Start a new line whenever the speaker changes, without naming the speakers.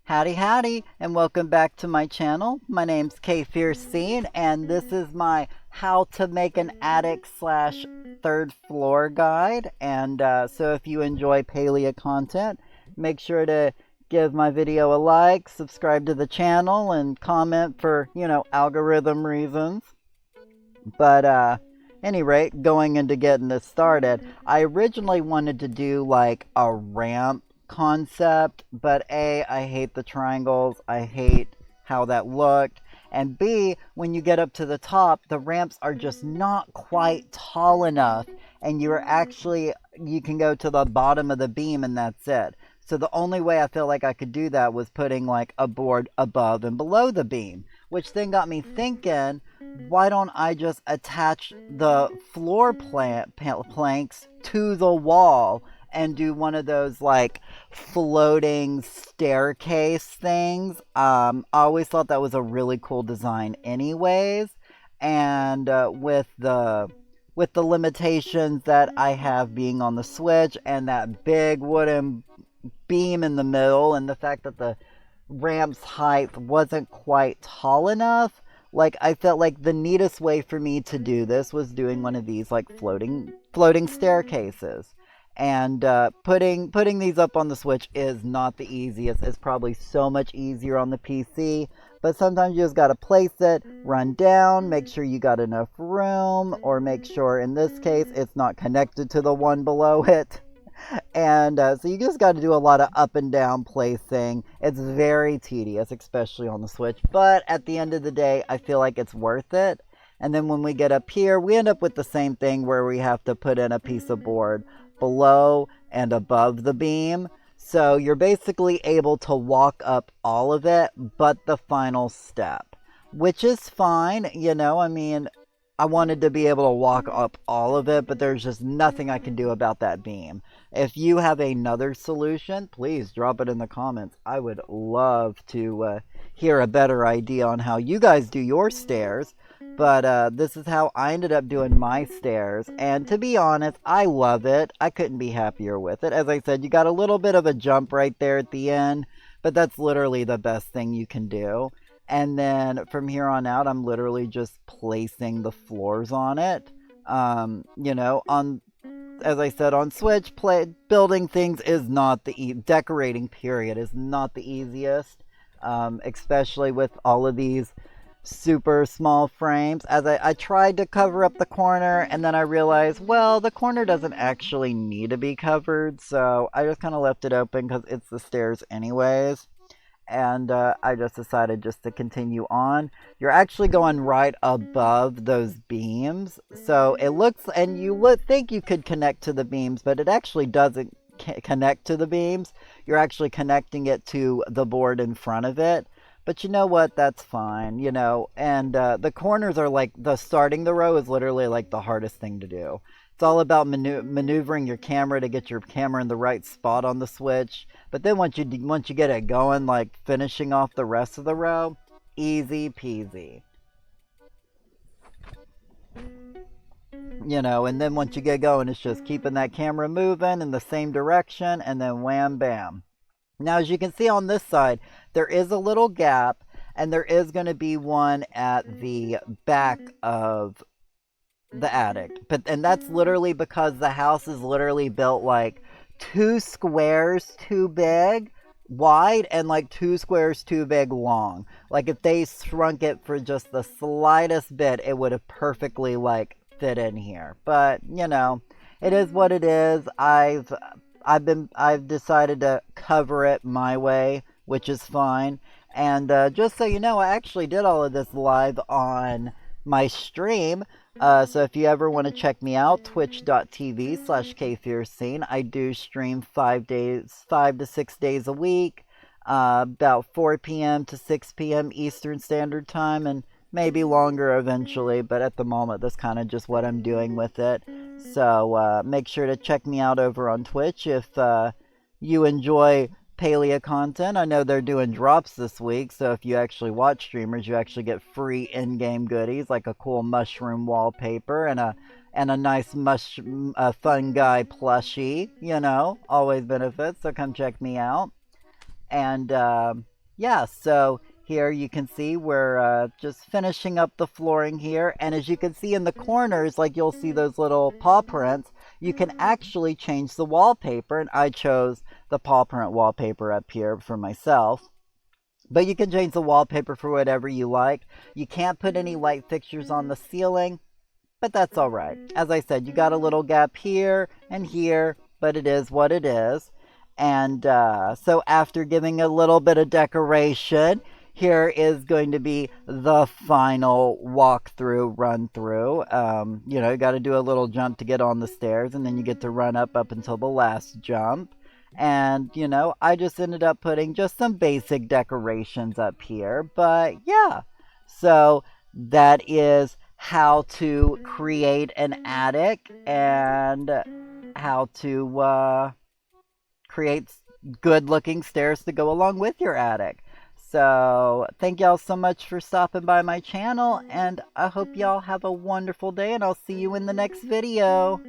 Howdy, howdy, and welcome back to my channel. My name's K Fiercene, and this is my how to make an attic slash third floor guide. And so if you enjoy Palia content, make sure to give my video a like, subscribe to the channel, and comment for, algorithm reasons. But any rate, going into getting this started, I originally wanted to do like a ramp concept, but A, I hate the triangles. I hate how that looked. And B, when you get up to the top, the ramps are just not quite tall enough, and you can go to the bottom of the beam and that's it. So the only way I feel like I could do that was putting like a board above and below the beam, which then got me thinking, why don't I just attach the planks to the wall and do one of those like floating staircase things? I always thought that was a really cool design anyways, and with the limitations that I have being on the Switch and that big wooden beam in the middle and the fact that the ramp's height wasn't quite tall enough, like I felt like the neatest way for me to do this was doing one of these like floating staircases. And putting these up on the Switch is not the easiest. It's probably so much easier on the PC, but sometimes you just gotta place it, run down, make sure you got enough room, or make sure in this case it's not connected to the one below it. And so you just got to do a lot of up and down placing. It's very tedious, especially on the Switch. But at the end of the day, I feel like it's worth it. And then when we get up here, we end up with the same thing where we have to put in a piece of board below and above the beam. So you're basically able to walk up all of it, but the final step, which is fine. I mean, I wanted to be able to walk up all of it, but there's just nothing I can do about that beam. If you have another solution, please drop it in the comments. I would love to hear a better idea on how you guys do your stairs. But this is how I ended up doing my stairs. And to be honest, I love it. I couldn't be happier with it. As I said, you got a little bit of a jump right there at the end, but that's literally the best thing you can do. And then from here on out, I'm literally just placing the floors on it. As I said, on Switch, building things is not decorating period is not the easiest, especially with all of these super small frames. As I tried to cover up the corner, and then I realized, well, the corner doesn't actually need to be covered, so I just kind of left it open because it's the stairs anyways. And I just decided just to continue on. You're actually going right above those beams, so it looks, and you would think you could connect to the beams, but it actually doesn't connect to the beams. You're actually connecting it to the board in front of it. But you know what? That's fine, and the corners are like, starting the row is literally like the hardest thing to do. It's all about maneuvering your camera to get your camera in the right spot on the Switch. But then once you get it going, like finishing off the rest of the row, easy peasy. And then once you get going, it's just keeping that camera moving in the same direction, and then wham bam. Now, as you can see on this side, there is a little gap, and there is going to be one at the back of the attic, and that's literally because the house is literally built like 2 squares too big wide and like 2 squares too big long. Like if they shrunk it for just the slightest bit, it would have perfectly like fit in here. But it is what it is. I've decided to cover it my way, which is fine. And just so you know, I actually did all of this live on my stream. So if you ever want to check me out, twitch.tv/kfiercene. I do stream 5 to 6 days a week, about 4 p.m. to 6 p.m. Eastern Standard Time, and maybe longer eventually, but at the moment that's kind of just what I'm doing with it. So make sure to check me out over on Twitch if you enjoy Palia content. I know they're doing drops this week, so if you actually watch streamers, you actually get free in-game goodies like a cool mushroom wallpaper and a nice fun guy plushie. Always benefits. So come check me out. And yeah, so here you can see we're just finishing up the flooring here. And as you can see in the corners, like you'll see those little paw prints, you can actually change the wallpaper. And I chose the paw print wallpaper up here for myself. But you can change the wallpaper for whatever you like. You can't put any light fixtures on the ceiling, but that's all right. As I said, you got a little gap here, but it is what it is. And so after giving a little bit of decoration, here is going to be the final walkthrough, run through. You got to do a little jump to get on the stairs, and then you get to run up until the last jump. And, I just ended up putting just some basic decorations up here. But yeah, so that is how to create an attic and how to create good looking stairs to go along with your attic. So, thank y'all so much for stopping by my channel, and I hope y'all have a wonderful day, and I'll see you in the next video.